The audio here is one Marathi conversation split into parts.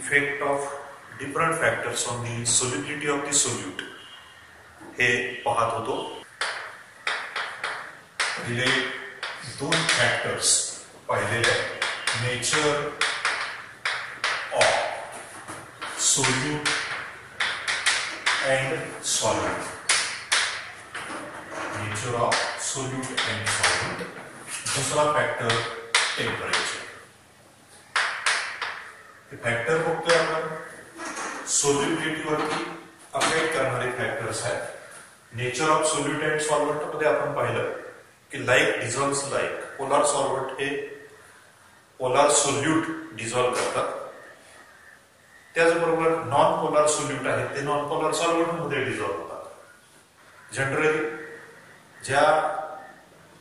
Effect of different factors on the solubility of the solute हे पाहत होतो. पहिले दोन फॅक्टर्स पाहिलेले, nature of solute and solvent. Nature of solute and solvent. दुसरा फॅक्टर टेम्परेचर. हे फॅक्टर बघतोय आपण सोल्युबिलिटी वरती अफेक्ट करणारे फॅक्टर्स आहेत. Nature of solute and solvent मध्ये आपण पाहिलं की like dissolves like. Polar solvent हे पोलार सोल्यूट डिझॉल्व करतात. त्याचबरोबर नॉन पोलार सोल्यूट आहेत ते नॉन पोलार सॉल्व्हेंट मध्ये डिझॉल्व होतात. जनरली ज्या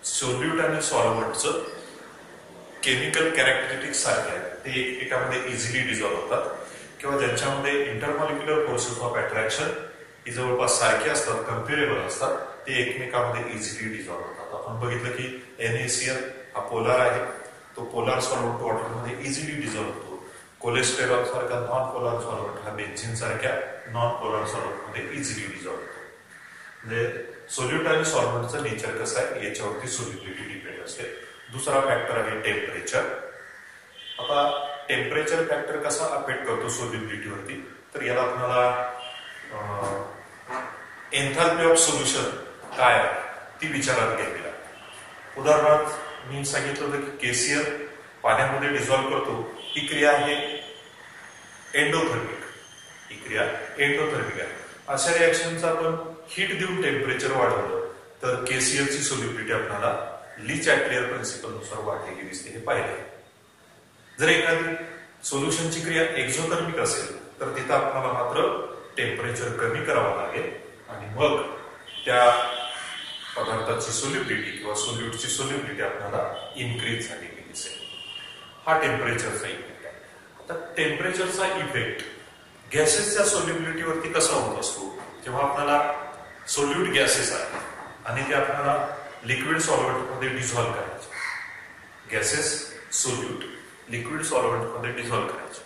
सोल्यूट आणि सॉल्व्हेंटचं केमिकल कॅरेक्टरिस्टिक्स सारखे आहेत ते एकमेकांमध्ये इझिली डिझॉल्व होतात किंवा ज्यांच्यामध्ये इंटरमॉलिक्युलर फोर्सेस ऑफ अट्रॅक्शन ही जवळपास सारखी असतात, कम्पेरेबल असतात, ते एकमेकांमध्ये इझिली डिझॉल्व होतात. आपण बघितलं की NaCl हा पोलार आहे, तो पोलार सॉल्व्हेंट वॉटरमध्ये इझिली डिझॉल्व होतो. कोलेस्टेरॉल सारखा नॉन पोलार सॉल्व्हेंट हा बेन्झीन सारख्या नॉन पोलार सॉल्व्हेंटमध्ये इझिली डिझॉल्व होतो. म्हणजे सोल्यूट आणि सॉल्व्हेंटचं नेचर कसं आहे याच्यावरती सोल्युबिलिटी डिपेंड असते. दुसरा फॅक्टर आहे टेम्परेचर. आता टेम्परेचर फॅक्टर कसा अफेक्ट करतो सोल्युबिलिटीवरती, तर याला आपल्याला एन्थाल्पी ऑफ सोल्युशन काय आहे ती विचारात घ्यावी लागते. उदाहरणार्थ मी सांगितलं होतं की KCl पाण्यामध्ये डिझॉल्व करतो. ही क्रिया आहे एंडोथर्मिक. ही क्रिया एंडोथर्मिक आहे. अशा रिएक्शनचा आपण हीट देऊन टेम्परेचर वाढवलं तर KCl ची सोल्युबिलिटी आपल्याला लीच ॲटलियर प्रिन्सिपल नुसार वाढलेली दिसते. हे पाहिजे. जर एखादी सोल्युशनची क्रिया एक्झोथर्मिक असेल तर तिथं आपल्याला मात्र टेम्परेचर कमी करावं लागेल आणि मग त्या पदार्थाची सोल्युबिलिटी किंवा सोल्यूटची सोल्युबिलिटी आपल्याला इन्क्रीज झालेली दिसेल. हा टेम्परेचरचा इफेक्ट आहे. आता टेम्परेचरचा इफेक्ट गॅसेसच्या सोल्युबिलिटीवरती कसा होत असतो, जेव्हा आपल्याला सोल्यूट गॅसेस आहे आणि ते आपल्याला लिक्विड सॉल्व्हेंट मध्ये डिझॉल्व करायचे. गॅसेस सोल्यूट लिक्विड सॉल्व्हेंट मध्ये डिझॉल्व करायचे.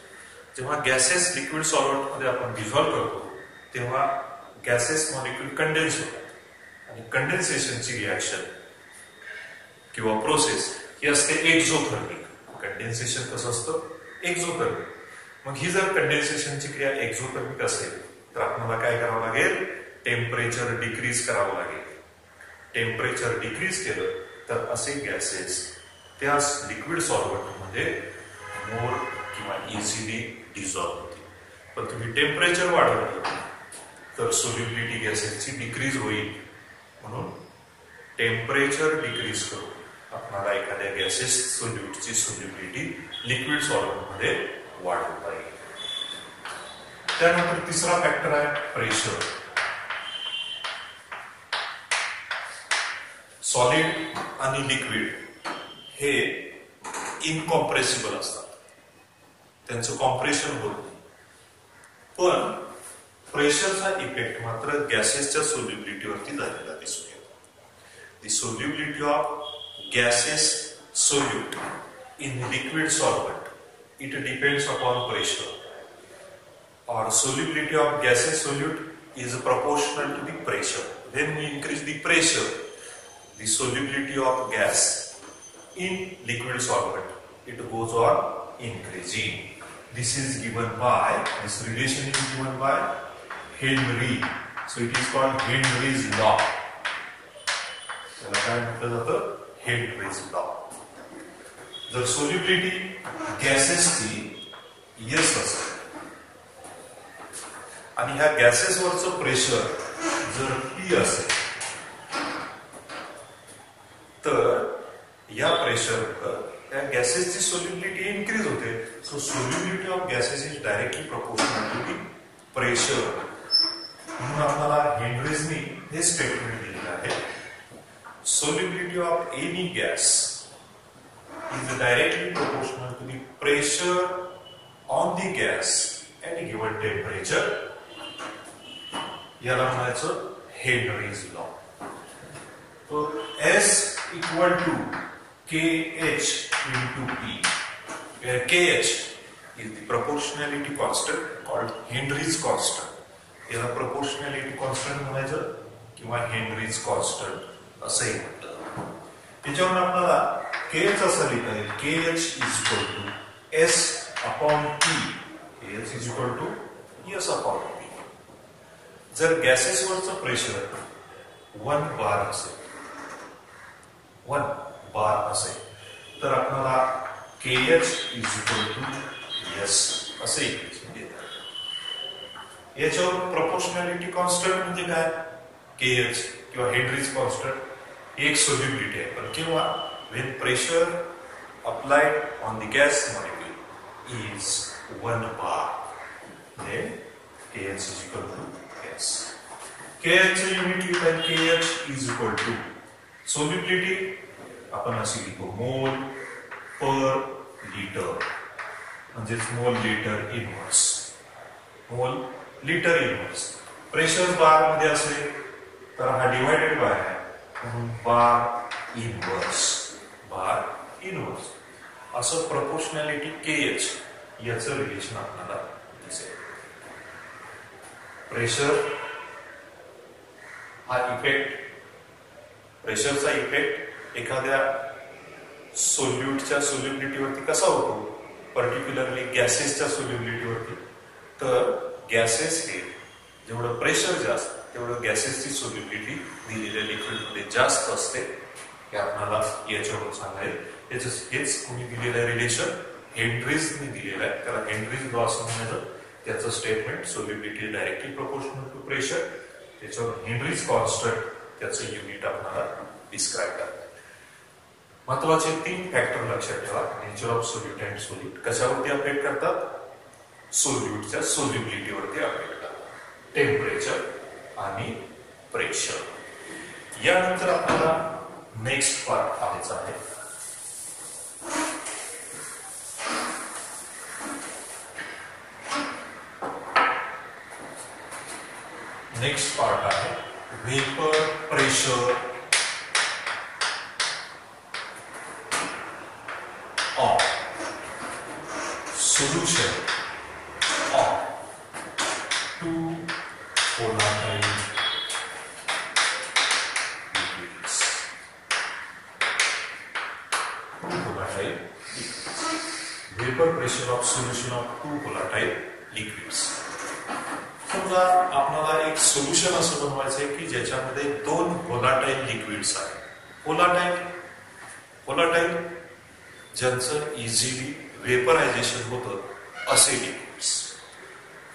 जेव्हा गॅसेस लिक्विड सॉल्व्हेंट मध्ये आपण डिझॉल्व करतो तेव्हा गॅसेस मॉलिक्यूल कंडेन्स होतात आणि कंडेन्सेशनची रिॲक्शन किंवा प्रोसेस ही असते एक्झोथर्मिक. कंडेन्सेशन कसं असतं एक्झोथर्मिक. मग ही जर कंडेन्सेशनची क्रिया एक्झोथर्मिक असेल तर आपल्याला काय करावं लागेल, टेम्परेचर डिक्रीज करावं लागेल. टेम्परेचर डिक्रीज केलं तर असे गॅसेस त्या लिक्विड सॉल्व्हेंटमध्ये मोर किंवा इझिली डिझॉल्व होतील. पण तुम्ही टेम्परेचर वाढवलं तर सोल्युबिलिटी गॅसेसची डिक्रीज होईल. म्हणून टेम्परेचर डिक्रीज करून आपल्याला एखाद्या गॅसेस सोल्यूटची सोल्युबिलिटी लिक्विड सॉल्व्हेंटमध्ये वाढवता येईल. त्यानंतर तिसरा फॅक्टर आहे प्रेशर. सॉलिड आणि लिक्विड हे इनकॉम्प्रेसिबल असतात, त्यांचं कॉम्प्रेशन होत नाही. पण प्रेशरचा इफेक्ट मात्र गॅसेसच्या सोल्युबिलिटीवरती झालेला दिसून येतो. The solubility of gases solute in liquid solvent it depends upon pressure or solubility of gaseous solute is proportional to the pressure. When we increase the pressure, the solubility of gas in liquid solvent, it goes on increasing. This is given by, this relation is given by Henry. So it is called Henry's law. त्याला काय म्हटलं जातं, Henry's law. जर solubility gases yes असेल आणि ह्या गॅसेसवरचं प्रेशर जर P असेल तर या प्रेशरवर त्या गॅसेसची सोल्युबिलिटी इन्क्रीज होते. So solubility of gases is directly proportional to the pressure. म्हणून आपल्याला हेनरीजनी हे स्टेटमेंट दिलेलं आहे, solubility of any gas is directly proportional to the pressure on the gas at given temperature. याला म्हणायचं हेनरीज लॉ. तो S equal to KH into P, KH is the proportionality constant called Henry's constant. याला proportionality constant म्हणायचं किंवा Henry's constant असंही म्हणतात. त्याच्यावरून आपल्याला kh असं लिहिता येईल, kh is equal to s upon t. kh is equal to s upon t. जर गॅसेसवरचं प्रेशर 1 बार असेल, 1 बार असेल, तर आपल्याला kh is equal to s असे इक्वेशन देतात. याच्यावर प्रोपोर्शनॅलिटी कॉन्स्टंट म्हणजे काय, kh किंवा हेनरीज कॉन्स्टंट एक सोल्युबिलिटी आहे. पण किंवा when pressure applied on the gas molecule is 1 bar, then kh is equal to s. kh चे युनिट लिहिता येईल, kh is equal to solubility आपण अशी लिहितो मोल पर लिटर, म्हणजेच मोल लिटर इनव्हर्स, मोल लिटर इनव्हर्स. प्रेशर बार मध्ये असेल तर हा डिवायडेड बाय आहे, म्हणून बार इनव्हर्स, बार इनव्हर्स. असं प्रोपोर्शनॅलिटी kh याचं रिलेशन आपल्याला दिसेल. प्रेशर हा इफेक्ट, प्रेशरचा इफेक्ट एखाद्या सोल्यूटच्या सोल्युबिलिटीवरती कसा होतो, पर्टिक्युलरली गॅसेसच्या सोल्युबिलिटीवरती. तर गॅसेस हे जेवढं प्रेशर जास्त तेवढं गॅसेसची सोल्युबिलिटी दिलेल्या लिक्विडमध्ये जास्त असते. हे आपल्याला याच्यावरून सांगायला. हेच कोणी दिलेलं रिलेशन हेनरीजने दिलेलं आहे. त्याला हेनरीज लॉ असं म्हणायचं. त्याचं statement solubility directly proportional to pressure, त्याच्यावर हेनरीज कॉन्स्टंट त्याचं युनिट आपल्याला डिस्क्राईब करतात. महत्वाचे 3 फॅक्टर लक्षात ठेवा. Nature of solute and solute कशावरती अफेक्ट करतात, सोल्यूटच्या सोल्युबिलिटीवरती अफेक्ट करतात, टेम्परेचर आणि प्रेशर. यानंतर आपल्याला नेक्स्ट पार्ट पाहायचा आहे. नेक्स्ट पार्ट आहे vapour pressure of solution of 2 volatile liquids. 2 volatile liquids. Vapor pressure of solution of 2 volatile liquids. समजा आपल्याला एक सोल्युशन असं बनवायचं आहे की ज्याच्यामध्ये 2 व्होलाटाईल लिक्विड्स आहेत. व्होलाटाईल ज्यांचं इझिली वेपरायझेशन होतं असे लिक्विड्स.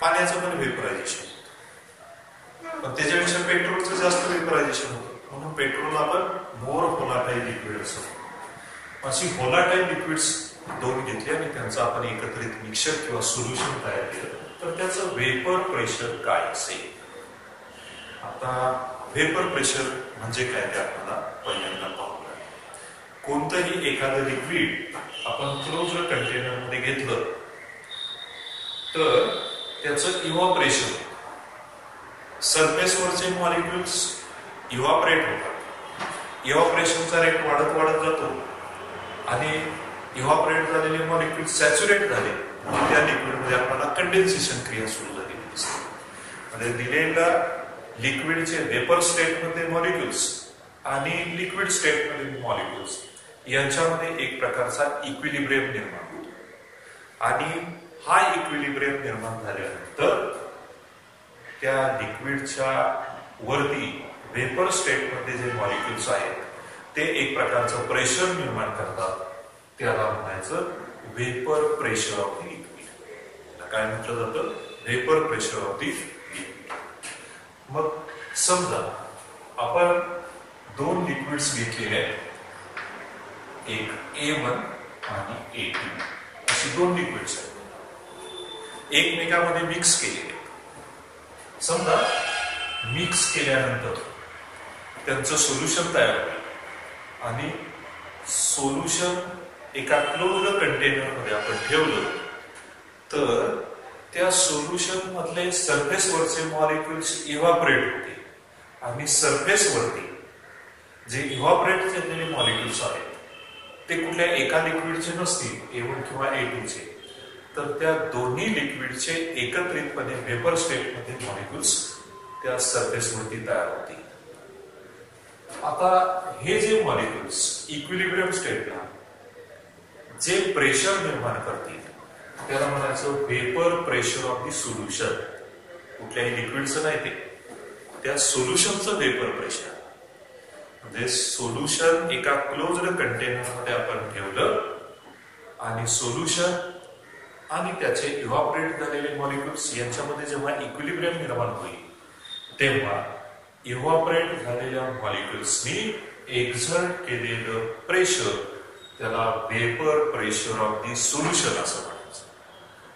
पाण्याचं पण वेपरायझेशन होतं, पण त्याच्यापेक्षा पेट्रोलचं जास्त वेपरायझेशन होतं, म्हणून पेट्रोल आपण मोर व्होलाटाईल लिक्विड असं. अशी व्होलाटाईल लिक्विड्स 2 घेतली आणि त्यांचं आपण एकत्रित मिक्सर किंवा सोल्युशन तयार केलं, तर त्याचं वेपर प्रेशर काय असेल. आता वेपर प्रेशर म्हणजे काय ते आपल्याला पहिल्यांदा पाहूया. कोणतंही एखादं लिक्विड आपण क्लोज्ड कंटेनर मध्ये घेतलं तर त्याचं इव्हॉपरेशन, सरफेसवरचे मॉलिक्युल्स इव्हॉपरेट होतात. इव्हॉपरेशनचा रेट वाढत वाढत जातो आणि इव्हॉपरेट झालेले मॉलिक्युल सॅच्युरेट झाले, त्या लिक्विडमध्ये आपल्याला कंडेन्सेशन क्रिया सुरू झालेली दिसते. म्हणजे दिलेल्या लिक्विडचे वेपर स्टेटमध्ये मॉलिक्युल्स आणि लिक्विड स्टेटमध्ये मॉलिक्युल्स यांच्यामध्ये एक प्रकारचा इक्विलिब्रियम निर्माण होतो. आणि हा इक्विलिब्रियम निर्माण झाल्यानंतर त्या लिक्विडच्या वरती वेपर स्टेटमध्ये जे मॉलिक्युल्स आहेत ते एक प्रकारचं प्रेशर निर्माण करतात. त्याला म्हणायचं vapour pressure of the liquid. काय म्हटलं जातं, vapour pressure of the liquid. मग समजा आपण 2 लिक्विड्स घेतलेले आहेत, एक A1 आणि A2 अशी 2 लिक्विड्स आहेत, एकमेकांमध्ये मिक्स केलेले. समजा मिक्स केल्यानंतर त्यांचं सोल्युशन तयार होईल आणि सोल्युशन एका क्लोज्ड कंटेनर मध्ये आपण ठेवलं तर त्या सोल्युशन मधले सरफेसवरचे मॉलिक्युल्स इव्हॉपरेट होते आणि सरफेसवरती जे इव्हॉपरेट झालेले मॉलिक्युल्स आहेत ते कुठल्या एका लिक्विडचे नसतील, A1 किंवा A2 चे, तर त्या दोन्ही लिक्विडचे एकत्रितपणे वेपर स्टेटमध्ये मॉलिक्युल्स त्या सरफेसवरती तयार होतील. आता हे जे मॉलिक्युल्स इक्विलिब्रियम स्टेटला जे प्रेशर निर्माण करतील त्याला म्हणायचं vapour pressure of the solution. कुठल्याही लिक्विडचं नाही, त्या सोल्युशनचं वेपर प्रेशर. म्हणजे सोल्युशन एका क्लोज्ड कंटेनरमध्ये आपण ठेवलं आणि सोल्युशन आणि त्याचे इव्हॅपोरेट झालेले मॉलिक्युल्स यांच्यामध्ये जेव्हा इक्विलिब्रियम निर्माण होईल तेव्हा इव्हॅपोरेट झालेल्या मॉलिक्युल्सनी एक्झर्ट केलेलं प्रेशर त्याला vapour pressure of the solution असं म्हणायचं.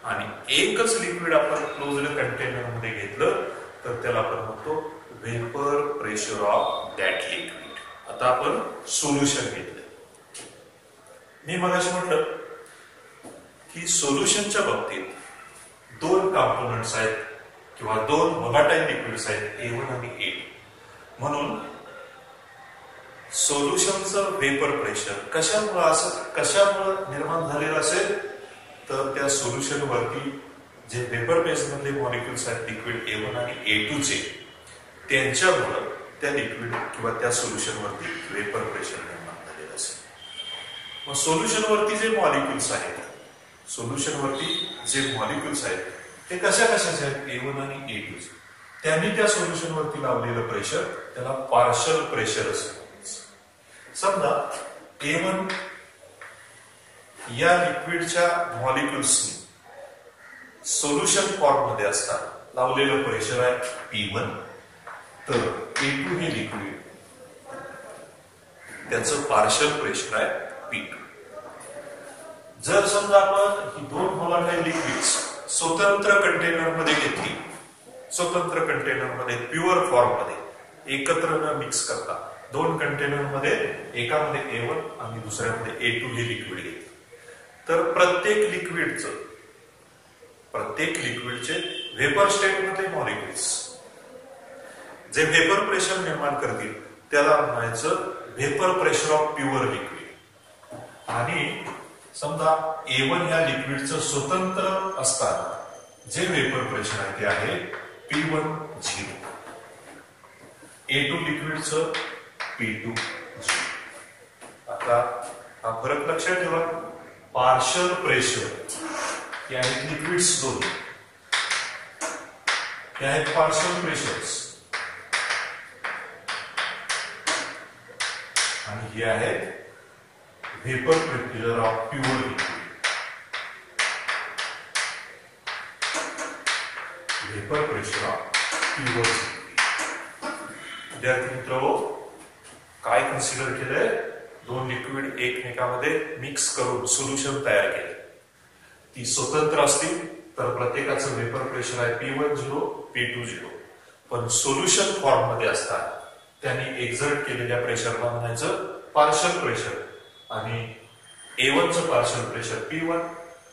आणि एकच लिक्विड आपण क्लोज्ड कंटेनर मध्ये घेतलं तर त्याला आपण म्हणतो vapour pressure of that liquid. आता आपण सोल्युशन घेतलं. मी मगाशी म्हटलं की सोल्युशनच्या बाबतीत दोन कॉम्पोनंट्स आहेत किंवा दोन व्होलाटाईल लिक्विड्स आहेत, A1 आणि A2. म्हणून सोल्युशनचं वेपर प्रेशर कशामुळे निर्माण झालेलं असेल तर त्या सोल्युशन वरती जे वेपर बेस मधले मॉलिक्युल्स आहेत लिक्विड A1 आणि A2 चे त्यांच्यामुळे त्या लिक्विड किंवा त्या सोल्युशन वरती वेपर प्रेशर निर्माण झालेलं असेल. मग सोल्युशन वरती जे मॉलिक्युल्स आहेत ते कशाचे आहेत A1 आणि A2 चे. त्यांनी त्या सोल्युशन वरती लावलेलं प्रेशर त्याला पार्शल प्रेशर असं म्हणायचं. समजा A1 या लिक्विडच्या मॉलिक्युल्सनी सोल्युशन फॉर्म मध्ये असताना लावलेलं प्रेशर आहे P1, तर A2 हे लिक्विड त्याचं पार्शल प्रेशर आहे P2. जर समजा आपण ही दोन व्होलाटाईल लिक्विड्स स्वतंत्र कंटेनर मध्ये घेतली, स्वतंत्र कंटेनर मध्ये प्युअर फॉर्म मध्ये एकत्र न मिक्स करता दोन कंटेनर मध्ये एकामध्ये A1 आणि दुसऱ्यामध्ये A2 हे लिक्विड घेतले तर प्रत्येक लिक्विडचे वेपर स्टेट मध्ये मॉलिक्युल्स जे वेपर प्रेशर निर्माण करतील त्याला म्हणायचं vapour pressure of pure liquid. आणि समजा A1 या लिक्विडचं स्वतंत्र असताना जे वेपर प्रेशर आहे ते आहे P1 0, A2 लिक्विडचं P2 0. आता हा फरक लक्षात ठेवा. पार्शल प्रेशर हे आहेत लिक्विड्स दोन, हे आहेत पार्शल प्रेशर्स आणि हे आहेत vapour pressure of pure liquid. Vapour pressure of pure liquid. विद्यार्थी मित्रांनो, काय कन्सिडर केलंय? दोन लिक्विड एकमेकांमध्ये मिक्स करून सोल्युशन तयार केले. ती स्वतंत्र असतील तर प्रत्येकाचं वेपर प्रेशर आहे P1 0, P2 0. पण सोल्युशन फॉर्म मध्ये असतात त्यांनी एक्झर्ट केलेल्या प्रेशरला म्हणायचं पार्शल प्रेशर. आणि A1 चं पार्शल प्रेशर P1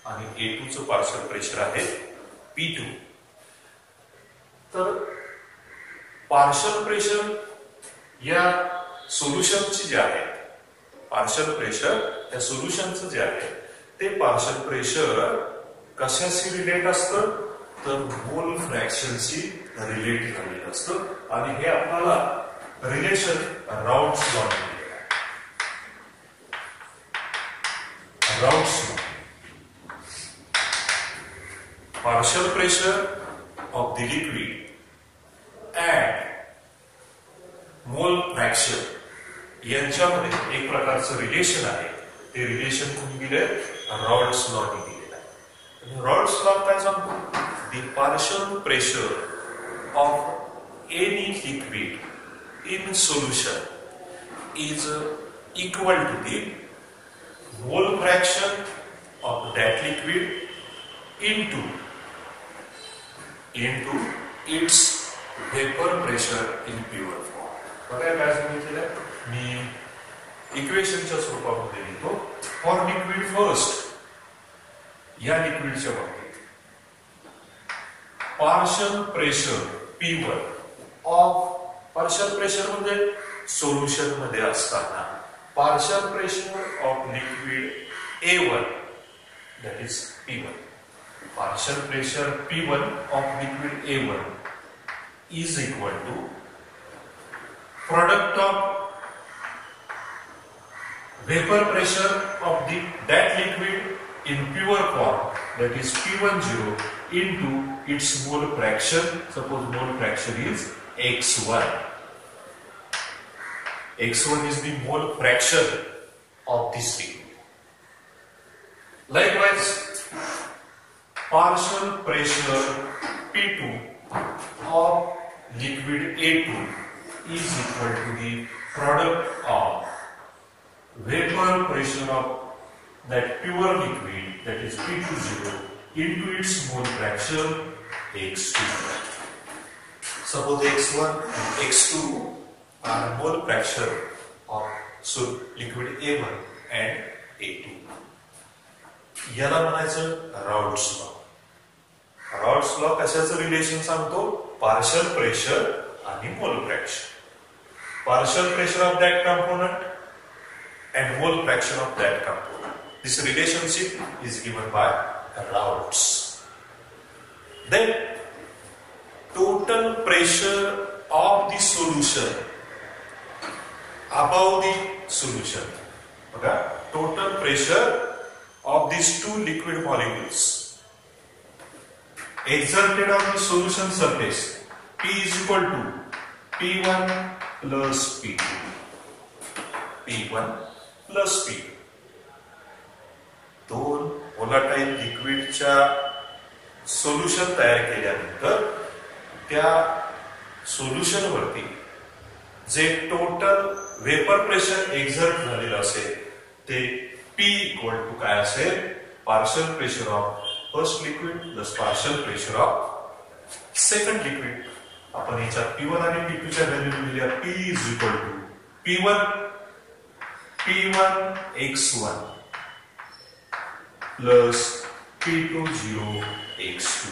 आणि A2 चं पार्शल प्रेशर आहे P2. तर पार्शल प्रेशर या सोल्युशनची जे आहे, पार्शल प्रेशर या सोल्युशनचं जे आहे ते पार्शल प्रेशर कशाशी रिलेट असतं तर मोल फ्रॅक्शनशी रिलेट झालेलं असतं. आणि हे आपल्याला रिलेशन राउंड्स लॉ दिलेलं आहे. Rounds law, partial pressure of the liquid and मोल फ्रॅक्शन यांच्यामध्ये एक प्रकारचं रिलेशन आहे. ते रिलेशन कोणी दिलंय? रॉल्ड्स लॉ ने दिलेलं आहे. रॉल्ड्स लॉ काय सांगतो? The partial pressure of any liquid in solution is equal to the mole fraction of that liquid into its vapour pressure in pure form. बघा काय सांगितलेलं, मी इक्वेशनच्या स्वरूपामध्ये लिहितो. फॉर लिक्विड फर्स्ट, या लिक्विडच्या बाबतीत partial pressure P1 of, partial pressure म्हणजे सोल्युशन मध्ये असताना partial pressure of liquid A1 that is P1 partial pressure P1 of liquid A1 is equal to product of vapor pressure of that liquid in pure form, that is P10, into its mole fraction. Suppose mole fraction is X1. X1 is the mole fraction of this liquid. Likewise, partial pressure P2 of liquid A2 is equal to the product of vapor pressure of that pure liquid, that is P20, into its mole fraction X2. Suppose X1 and X2 are mole fraction of liquid A1 and A2. याला म्हणायचं राउट्स लॉ. राउट्स लॉ कशाचं रिलेशन सांगतो? पार्शियल प्रेशर आणि मोल fraction. Partial pressure of that component and mole fraction of that component. This relationship is given by Raoult's. Then total pressure of the solution above the solution. Okay? Total pressure of these two liquid molecules exerted on the solution surface P is equal to P1 plus P2. P1 plus P. दोन व्होलाटाईल लिक्विडच्या सोल्युशन तयार केल्यानंतर त्या सोल्युशन वरती जे टोटल वेपर प्रेशर एक्झर्ट झालेलं असेल ते P इक्वल टू काय असेल? Partial pressure of first liquid plus partial pressure of second liquid. आपण याच्यात P1 आणि P2 च्या व्हॅल्यू दिल्या. P is equal to P1 X1 plus P20 X2.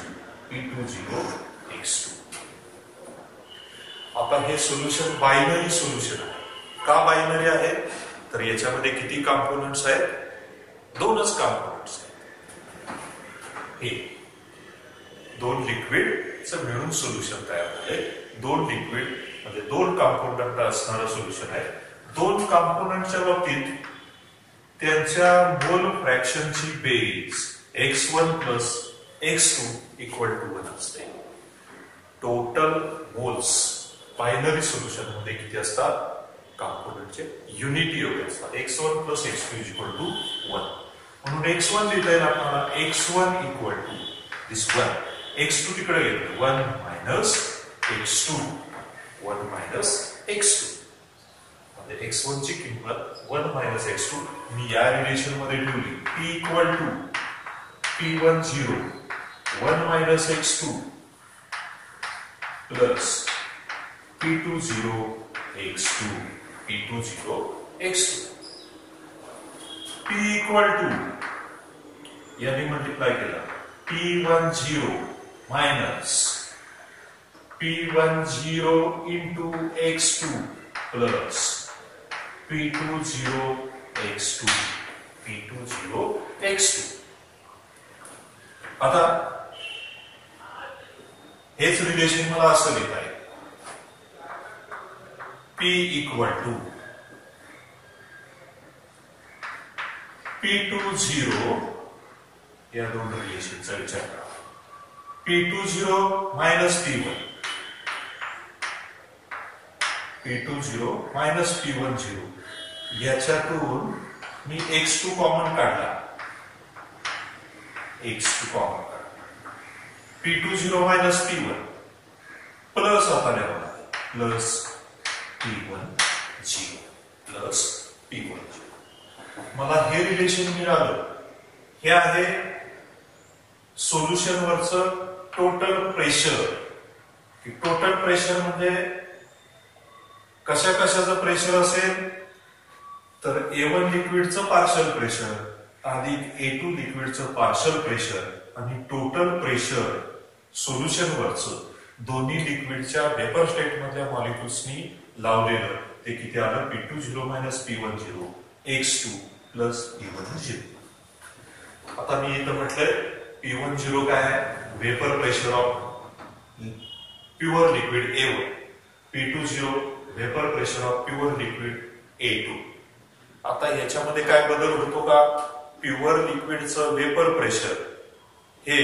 आता हे सोल्युशन बायनरी सोल्युशन आहे. का बायनरी आहे? तर याच्यामध्ये किती कंपोनेंट्स आहेत? दोनच कंपोनेंट्स आहेत. हे दोन लिक्विडचं मिळून सोल्युशन तयार झाले. दोन लिक्विड म्हणजे दोन कंपोनेंट असणारं सोल्युशन आहे. दोन कंपोनेंटच्या बाबतीत त्यांच्या मोल फ्रॅक्शनची बेरीज X1 plus X2 equal to 1 असते. टोटल मोल्स बायनरी सोल्युशन मध्ये किती असतात? कंपोनेंटचे युनिटी एवढे असतात. X1 plus X2 equal to 1. म्हणून X1 लिहिता येईल आपल्याला. X1 equal to this 1. X2 तिकडे येतो 1 minus X2. 1 minus X2. X1 ची किंमत 1 मायनस X2 मी या रिलेशन मध्ये ठेवली. P equal to P10 1 minus X2 plus P20 X2. P equal to याने मल्टिप्लाय केला P10 minus P10 into X2 plus P20 X2. आता हेच रिलेशन मला असं लिहिता येईल. P इक्वल टू P20 या दोन रिलेशनचा विचार करा. P20 minus P1. P20 minus P10 याच्यातून मी X2 कॉमन काढला. P20 मायनस P1 प्लस आता प्लस P10 प्लस P10. मला हे रिलेशन मिळालं. हे आहे सोल्युशन वरचं टोटल प्रेशर. टोटल प्रेशर म्हणजे कशा कशाचं प्रेशर असेल तर A1 लिक्विडचं पार्शियल प्रेशर अधिक A2 लिक्विडचं पार्शियल प्रेशर आणि टोटल प्रेशर सोल्युशन वरचं दोन्ही लिक्विडच्या वेपर स्टेट मधल्या मॉलिक्युल्सनी लावलेलं ते किती आलं? P20 minus P10 X2 plus P10. आता मी इथं म्हटलंय P10 काय आहे, vapour pressure of pure liquid A1. P20 vapour pressure of pure liquid A2. आता याच्यामध्ये काय बदल होतो का, प्युअर लिक्विडचं वेपर प्रेशर हे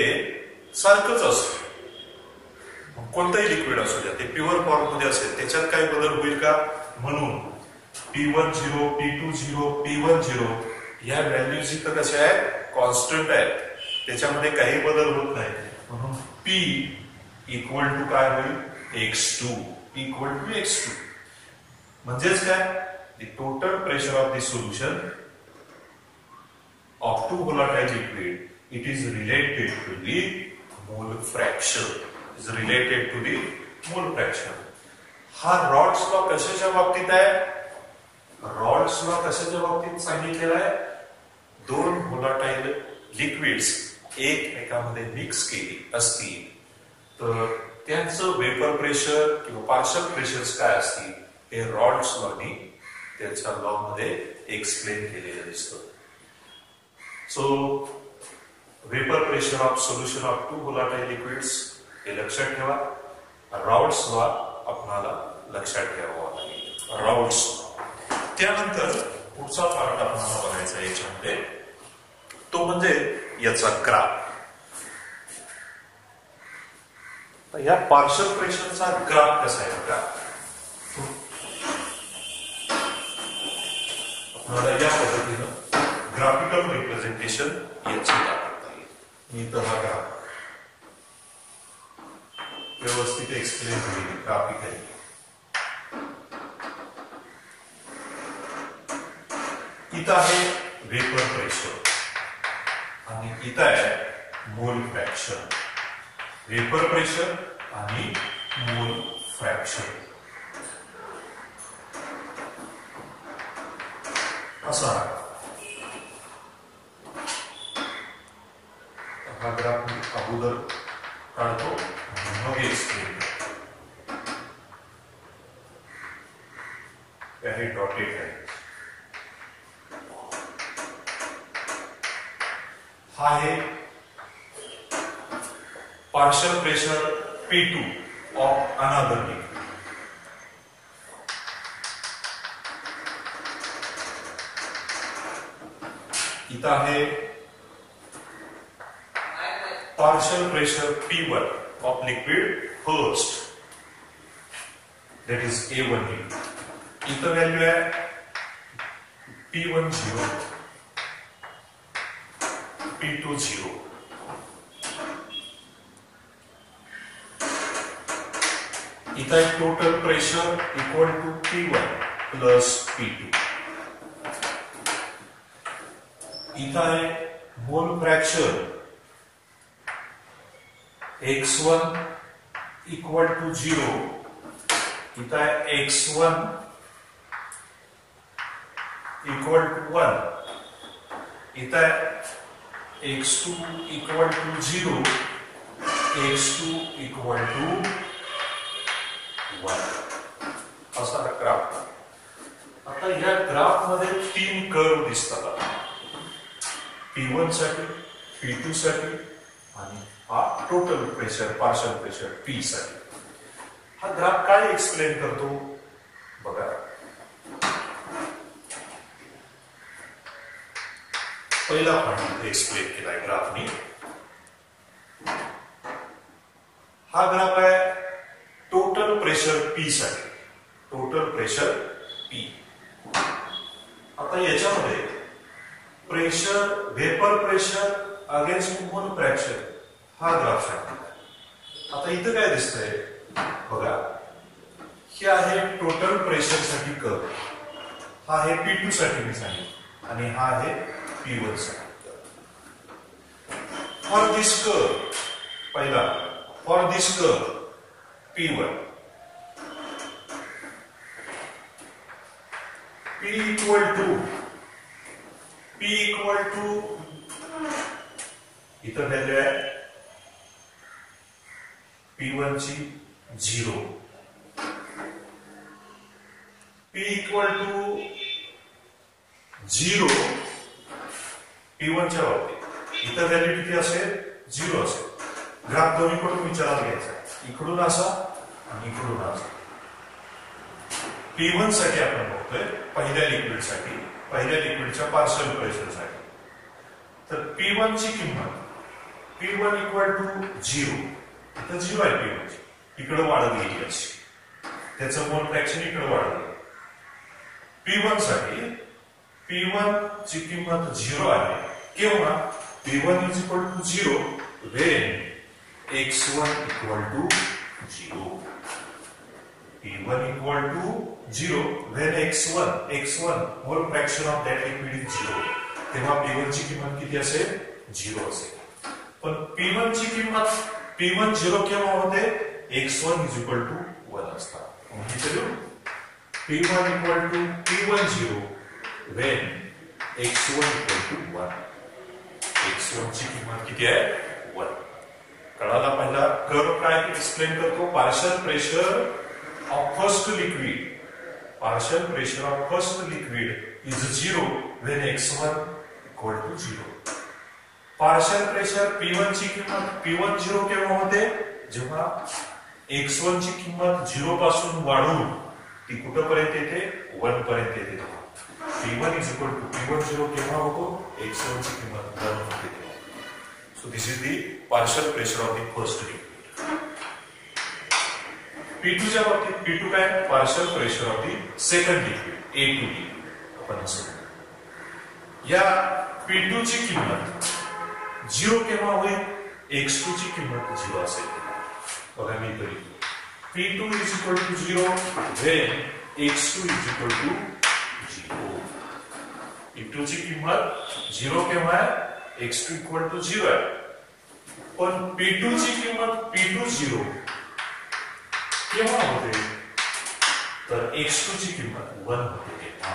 सारखंच असतं, कोणतंही लिक्विड असू द्या, ते प्युअर फॉर्म मध्ये असेल, त्याच्यात काय बदल होईल का, म्हणून P10, P20, P10 या व्हॅल्यूज इथं कशा आहेत, कॉन्स्टंट आहेत, त्याच्यामध्ये काही बदल होत नाही, म्हणून P इक्वल टू काय होईल, X2 इक्वल टू X2. म्हणजेच काय, the total pressure of the solution of two volatile liquid, it is related to the mole fraction. Is related to the mole fraction. हा रॉड्स लॉ कशाच्या बाबतीत आहे, रॉड्स लॉ कशाच्या बाबतीत सांगितलेला आहे, दोन व्होलाटाईल लिक्विड्स एकमेकांमध्ये मिक्स केली असतील तर त्यांचं वेपर प्रेशर किंवा पार्शल प्रेशर्स काय असतील हे रॉड्स लॉनी त्याच्या लॉ मध्ये एक्सप्लेन केलेलं दिसतं. So, vapor pressure of solution of two volatile liquids हे लक्षात ठेवा. राउल्ट्स लॉ आपल्याला लक्षात ठेवावा लागेल, राउल्ट्स लॉ. त्यानंतर पुढचा पार्ट आपल्याला बघायचा याच्यामध्ये तो म्हणजे याचा ग्राफ. या पार्शल प्रेशरचा ग्राफ कसा आहे बघा, आपल्याला या पद्धतीनं ग्राफिकल रिप्रेझेंटेशन याची दाखवता येईल. मी तर हा ग्राफ व्यवस्थित एक्सप्लेन होईल ग्राफिकली. इथं आहे वेपर प्रेशर आणि इथं आहे मोल फ्रॅक्शन. वेपर प्रेशर आणि मोल फ्रॅक्शन असा हा ग्राफ मी अगोदर काढतो मग एक्सप्लेन करतो. हे डॉटेड आहे. हा आहे partial pressure P2 of another liquid. इथं आहे partial pressure P1 of liquid first, that is A1 liquid. इथं व्हॅल्यू आहे P10, P20. इथं आहे total pressure equal to P1 plus P2. इथं आहे मोल फ्रॅक्शन X1 इक्वल टू 0. इथं आहे X1 इक्वल टू 1. इथं आहे X2 equal to 0, X2 equal to 1. असा ग्राफ. आता या ग्राफ मध्ये तीन कर्व दिसतात, P1 साठी, P2 साठी आणि हा total pressure partial pressure P साठी. हा ग्राफ काय एक्सप्लेन करतो बघा. पहिला पॉइंट एक्सप्लेन केलाय ग्राफनी. हा ग्राफ आहे टोटल प्रेशर P साठी, टोटल प्रेशर P. आता याच्यामध्ये प्रेशर, वेपर प्रेशर अगेन्स्ट मोल फ्रॅक्शन हा ग्राफ सांगितला. आता इथं काय दिसतंय बघा, हे आहे टोटल प्रेशर साठी कर्व, हा आहे P2 साठी मी सांगितलं आणि हा आहे P1 साठी. फॉर दिस कर्व, पहिला for this curve P1, P equal to इथं व्हॅल्यू आहे P1 ची 0, P इक्वल टू 0 P1 च्या बाबतीत. इथं व्हॅल्यू किती असेल 0 असेल. ग्राफ दोन्हीकडून विचारात घ्यायचा, इकडून असा आणि इकडून असा. P1 साठी आपण बघतोय पहिल्या लिक्विडसाठी, पहिल्या लिक्विडच्या पार्शल प्रेशरसाठी. तर P1 ची किंमत P1 इक्वल टू 0, आता 0 आहे P1 ची, इकडे वाढत गेली अशी, त्याचं मोल फ्रॅक्शन इकडे वाढत गेलं. P1 साठी P1 ची किंमत 0 आहे केव्हा P1 is equal to 0 when x1 equal to 0. P1 equal to 0 when x1 mole fraction of that liquid is 0. तेव्हा P1 ची किंमत किती असेल? 0 असेल. पण P1 ची किंमत P1 0 केव्हा होते? x1 is equal to 1 असतात. म्हणजे लिहू P1 equal to P1 0 when x1 equal to 1. x1 ची किंमत किती आहे? 1. कळाला पहिला कर्व काय एक्सप्लेन करतो? Partial pressure of first liquid, partial pressure of first liquid is 0 when x1 equal to 0. Partial pressure P1 ची किंमत P1 0 केव्हा होते? जेव्हा x1 ची किंमत 0 पासून वाढून ती कुठपर्यंत येते? 1 पर्यंत येते. P1 is equal to P1 0 केव्हा होतो? x1 ची किंमत 1 होते. So this is the partial pressure of the first liquid. P2 च्या बाबतीत P2 काय? Partial pressure of the second liquid A2 liquid आपण असं. या P2 ची किंमत 0 केव्हा होईल? x2 ची किंमत 0 असेल. बघा मी इथे P2 is equal to 0 when x2 is equal to 0. P2 ची किंमत 0 केव्हा आहे? x2 equal to 0 आहे. पण P2 ची किंमत P2 0 केव्हा होते? तर x2 ची किंमत 1 होते तेव्हा.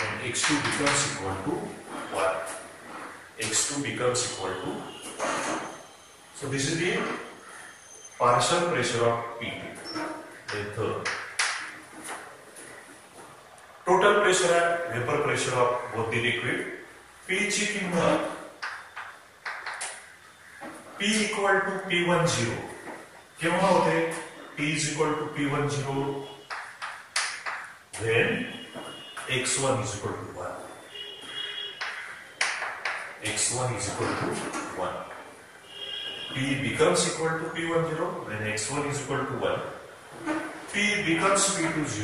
and x2 becomes equal to 1. x2 becomes equal to 1. So this is the partial pressure of P2. The total pressure आहे vapor pressure of both the liquid. P ची किंमत P equal to P1 0 केव्हा होते? P is equal to P1 0 when x1 is equal to 1. x1 is equal to 1. P becomes equal to P1 0 when x1 is equal to 1. P becomes P2 0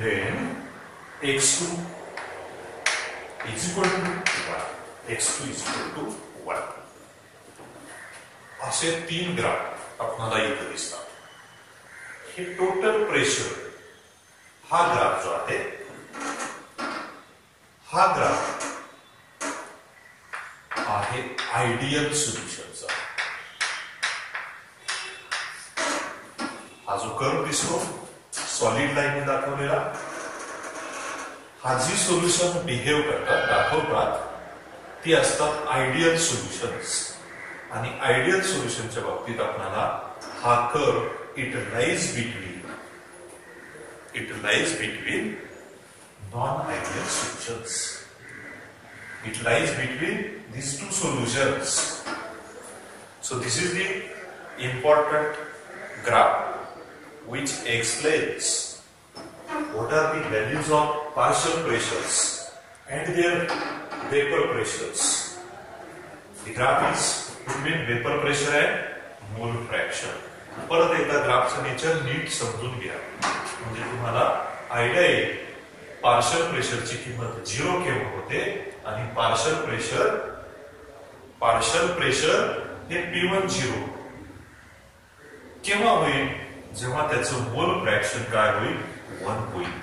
when x2 is equal to 1. x2 is equal to 1. असे 3 ग्राफ आपल्याला इथे दिसतात. हे टोटल प्रेशर हा ग्राफ जो आहे, हा ग्राफ आहे आयडियल सोल्युशनचा. हा जो कर्व दिसतो सॉलिड लाईनने दाखवलेला, हा जी सोल्युशन बिहेव करतात दाखवतात ती असतात आयडियल सोल्युशन्स. आणि आयडियल सोल्युशनच्या बाबतीत आपल्याला हा curve it lies between non ideal solutions. It lies between these two solutions. So this is the important graph which explains what are the values of partial pressures and their vapor pressures. The graph is between vapor pressure and mole fraction. परत एकदा ग्राफचं नेचर नीट समजून घ्या म्हणजे तुम्हाला आयडिया येईल. पार्शियल प्रेशरची किंमत 0 केव्हा होते आणि पार्शियल प्रेशर हे P1 0 केव्हा होईल? जेव्हा त्याचं मोल फ्रॅक्शन काय होईल? 1 होईल.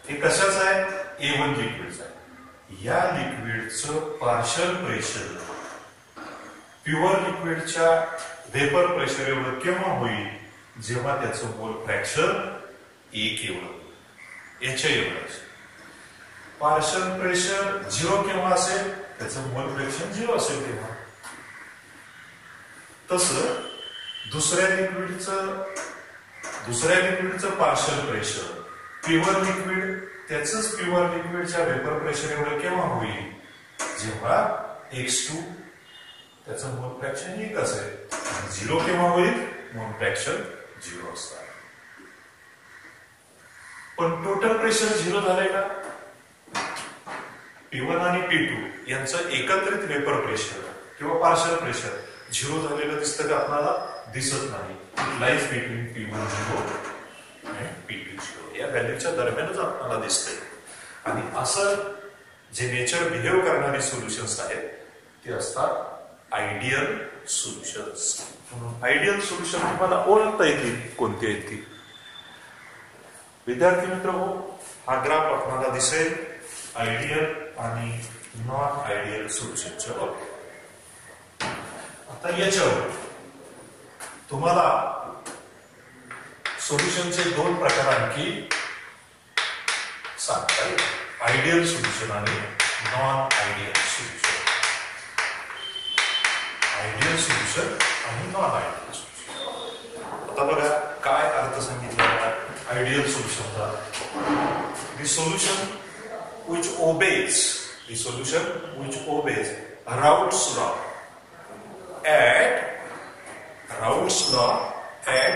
हे कशाचं आहे? A1 लिक्विडचं आहे. या लिक्विडचं पार्शियल प्रेशर प्युअर लिक्विडच्या वेपर प्रेशर एवढं केव्हा होईल? जेव्हा त्याचं मोल फ्रॅक्शन 1 एवढं, याच्या एवढं असेल. पार्शियल प्रेशर 0 केव्हा असेल? त्याचं मोल फ्रॅक्शन 0 असेल तेव्हा. तसं दुसऱ्या लिक्विडचं पार्शियल प्रेशर प्युअर लिक्विड त्याचंच प्युअर लिक्विडच्या वेपर प्रेशर एवढं केव्हा होईल, जेव्हा x2 त्याचं मोल फ्रॅक्शन 1 असेल, आणि 0 केव्हा होईल, मोल फ्रॅक्शन 0 असतात. पण टोटल प्रेशर 0 झालंय का? P1 आणि P2 यांचं एकत्रित वेपर प्रेशर किंवा पार्शल प्रेशर 0 झालेलं दिसतं का? आपल्याला दिसत नाही. इट लाईज बिटवीन P1 0 आणि P2 0 या व्हॅल्यूच्या दरम्यानच आपल्याला दिसतंय. आणि असं जे नेचर बिहेव करणारी सोल्युशन्स आहेत ते असतात आयडियल सोल्युशन्स. म्हणून आयडियल सोल्युशन तुम्हाला ओळखता येतील कोणते आहेत ती. विद्यार्थी मित्र हो, हा ग्राफ आपल्याला दिसेल आयडियल आणि नॉन आयडियल सोल्युशनच्या बाबतीत. आता याच्यावर तुम्हाला सोल्युशनचे 2 प्रकार आणखी सांगता येईल, आयडियल सोल्युशन आणि non ideal solution. Ideal solution आणि नॉन आयडियल सोल्युशन. आता बघा काय अर्थ सांगितला ideal सोल्युशनचा. The solution which obeys Raoult's law at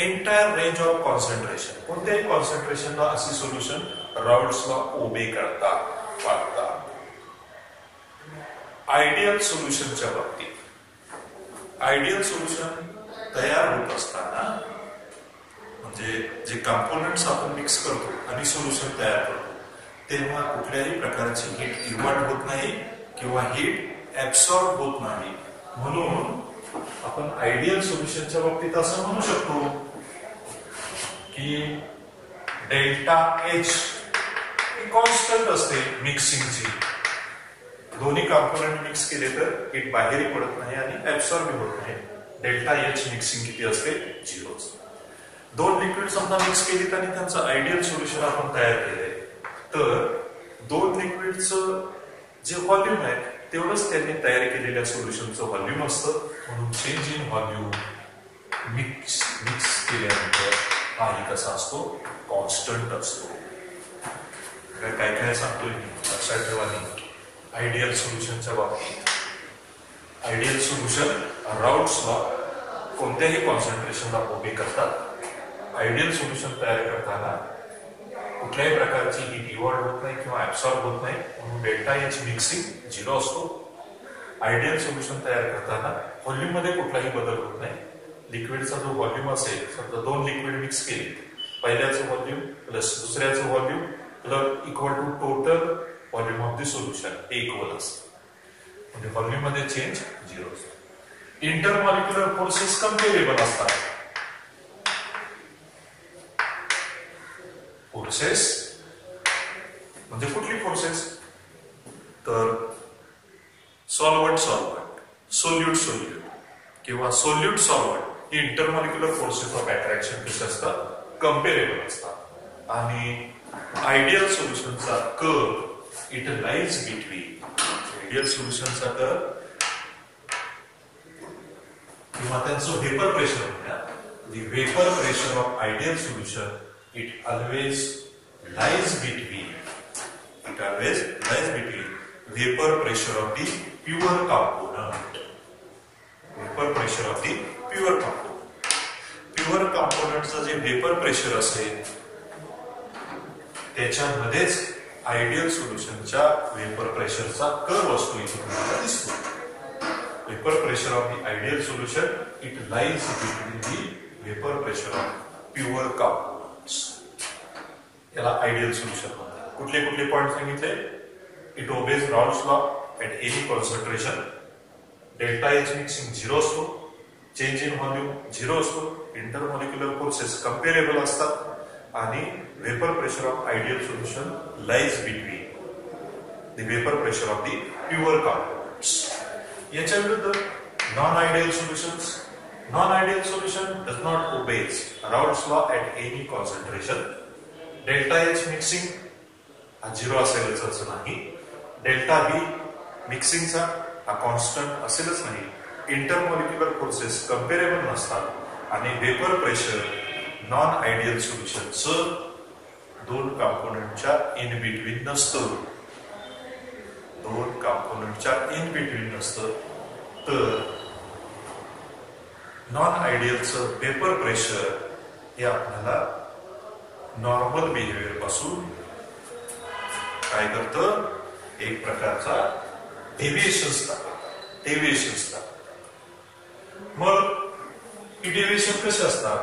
entire range of concentration. कोणत्याही कॉन्सन्ट्रेशनला अशी सोल्युशन राऊल्ट्स लॉ ओबे करतात, वागतात. आयडियल सोल्युशनच्या बाबतीत आयडियल सोल्युशन तयार होत असताना म्हणजे जे कंपोनेंट्स आपण मिक्स करतो आणि सोल्युशन तयार करतो तेव्हा कुठल्याही प्रकारची हीट इव्हॉल्व होत नाही किंवा हीट ऍब्सॉर्ब होत नाही. म्हणून आपण आयडियल सोल्युशनच्या बाबतीत असं म्हणू शकतो की डेल्टा एच कॉन्स्टंट असते मिक्सिंगची. दोन्ही कंपोनेंट मिक्स केले तर हीट बाहेरही पडत नाही आणि ऍब्सॉर्ब होत नाही. डेल्टा एच मिक्सिंग किती असते, 0 असते. 2 लिक्विड समजा मिक्स केलीत आणि त्यांचं आयडियल सोल्युशन आपण तयार केलंय तर 2 लिक्विडचं जे व्हॉल्यूम आहे तेवढंच त्यांनी तयार केलेल्या सोल्युशनचं व्हॉल्यूम असतं. म्हणून चेंज इन व्हॉल्यूम मिक्स केल्यानंतर हाही कसा असतो, कॉन्स्टंट असतो. काय काय सांगतोय लक्षात ठेवा. आयडियल सोल्युशनच्या बाबतीत आयडियल सोल्युशन राऊल्ट्स लॉ कोणत्याही कॉन्सन्ट्रेशनला ओबे करतात. आयडियल सोल्युशन तयार करताना कुठल्याही प्रकारची हीट इव्हॉल्व होत नाही किंवा ऍब्सॉर्ब होत नाही. म्हणून डेल्टा एच मिक्सिंग 0 असतो. आयडियल सोल्युशन तयार करताना व्हॉल्यूम मध्ये कुठलाही बदल होत नाही. लिक्विडचा जो व्हॉल्यूम असेल, समजा 2 लिक्विड मिक्स केले, पहिल्याचं व्हॉल्यूम प्लस दुसऱ्याचं volume plus equal to total volume of the solution equal असतं. म्हणजे व्हॉल्यूम मध्ये चेंज 0 असतो. इंटरमॉलिक्युलर फोर्सेस कंपेरेबल असतात. फोर्सेस म्हणजे कुठली फोर्सेस, तर सॉल्व्हंट सोल्यूट किंवा सोल्यूट सॉल्व्हंट ही इंटरमॉलिक्युलर फोर्सेस ऑफ अट्रॅक्शन कसे असतात, कंपेरेबल असतात. आणि आयडियल सोल्युशनचा curve it lies between ideal सोल्युशनचा कर्व किंवा त्यांचं vapour pressure the vapour pressure of ideal solution it always lies between vapor pressure of the pure component. Pure componentचं जे व्हेपर प्रेशर असेल त्याच्यामध्येच आयडियल सोल्युशनच्या व्हेपर प्रेशरचा कर्व असतो. इथे तुम्हाला दिसतो. Vapour pressure of the ideal solution it lies between the vapour pressure of pure components. याला आयडियल सोल्युशन म्हणतात. कुठले कुठले पॉइंट सांगितले, it obeys Raoult's law at any concentration. Delta H mixing 0 असतो. चेंज इन व्हॉल्यूम 0 असतो. इंटरमॉलिक्युलर फोर्सेस कंपेरेबल असतात आणि vapour pressure of ideal solution lies between the vapour pressure of the pure components. याच्या विरुद्ध non ideal solutions. Non-ideal solution does not obey Raoult's law at any concentration. Delta H mixing हा 0 असेलच नाही. डेल्टा बी मिक्सिंगचा हा कॉन्स्टंट असेलच नाही. इंटरमॉलिक्युलर फोर्सेस कंपेरेबल नसतात आणि व्हेपर प्रेशर नॉन आयडियल सोल्युशनचं दोन कॉम्पोनंटच्या इन बिटवीन नसतं, दोन कॉम्पोनंटच्या इन बिटवीन नसतं, तर नॉन आयडियलचं वेपर प्रेशर हे आपल्याला नॉर्मल बिहेवियर पासून काय करतं, एक प्रकारचा डेव्हिएशन्स दाखवतात. मग ही डेव्हिएशन कशी असतात,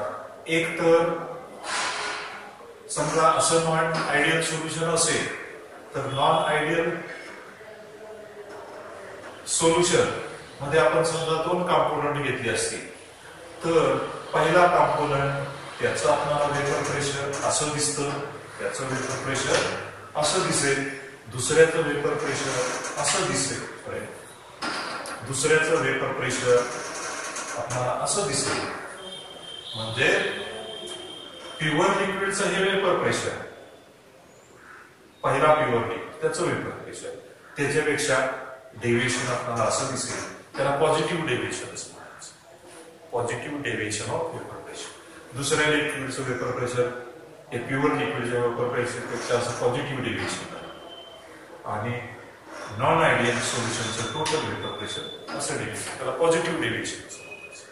एक तर समजा असं नॉन आयडियल सोल्युशन असेल तर नॉन आयडियल सोल्युशन मध्ये आपण समजा दोन कॉम्पोनंट घेतली असतील, तर पहिला कॉम्पोनंट त्याचं आपल्याला वेपर प्रेशर असं दिसतं, त्याचं वेपर प्रेशर असं दिसेल, दुसऱ्याचं वेपर प्रेशर असं दिसेल, दुसऱ्याचं वेपर प्रेशर आपल्याला असं दिसेल. म्हणजे प्युअर लिक्विडचं हे वेपर प्रेशर, पहिला प्युअर लिक्विड त्याचं वेपर प्रेशर, त्याच्यापेक्षा डेव्हिएशन आपल्याला असं दिसेल, त्याला पॉझिटिव्ह डेव्हिएशन असं म्हणायचं, positive deviation of vapour pressure. दुसऱ्या लिक्विडचं वेपर प्रेशर हे प्युअर लिक्विडच्या वेपर प्रेशर पेक्षा असं पॉझिटिव्ह डेव्हिएशन आहे, आणि नॉन आयडियल सोल्युशनचं टोटल वेपर प्रेशर असं डेव्हिएशन, त्याला पॉझिटिव्ह डेव्हिएशन असं म्हणायचं.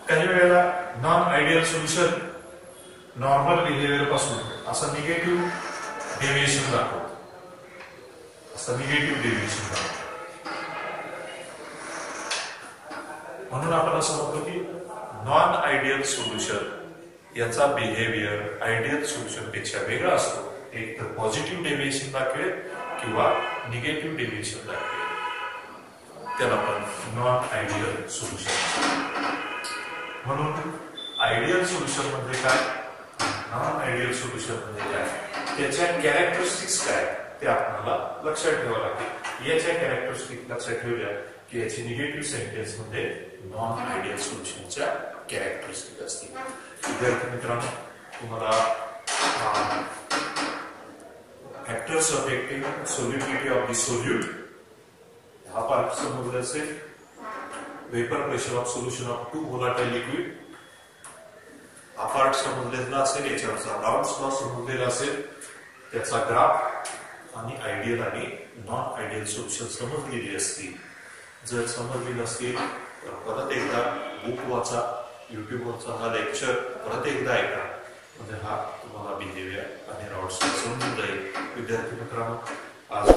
काही वेळेला non ideal solution normal behaviour पासून असं निगेटिव्ह डेव्हिएशन दाखवतो, असं निगेटिव्ह डेव्हिएशन दाखवतो. म्हणून आपण असं म्हणतो की नॉन आयडियल सोल्युशन याचा बिहेवियर आयडियल सोल्युशन पेक्षा वेगळा असतो, एक तर पॉझिटिव्ह डेव्हिएशन दाखवेल किंवा निगेटिव्ह डेव्हिएशन दाखवेल, त्याला आपण नॉन आयडियल सोल्युशन. म्हणून आयडियल सोल्युशन म्हणजे काय, नॉन आयडियल सोल्युशन म्हणजे काय, त्याच्या कॅरेक्टरिस्टिक्स काय ते आपल्याला लक्षात ठेवावं लागेल. याच्या कॅरेक्टरिस्टिक लक्षात ठेवल्या की याची निगेटिव्ह सेंटेन्स मध्ये नॉन आयडियल सोल्युशनच्या कॅरेक्टरिस्टिक असतील. विद्यार्थी मित्रांनो, तुम्हाला factors affecting solubility of the solute हा पार्ट समजला असेल. Vapour pressure of solution of two volatile liquid हा पार्ट समजलेला असेल, याच्यावरचा राउंड्स लॉ समजलेला असेल, त्याचा ग्राफ आणि आयडियल आणि नॉन आयडियल सोल्युशन समजलेली असतील. जर समजली नसतील तर परत एकदा बुक वाचा, युट्यूबवरचा हा लेक्चर परत एकदा ऐका, म्हणजे हा तुम्हाला बिहेवियर आणि राउंड्स समजून जाईल. विद्यार्थी मित्रांनो, आज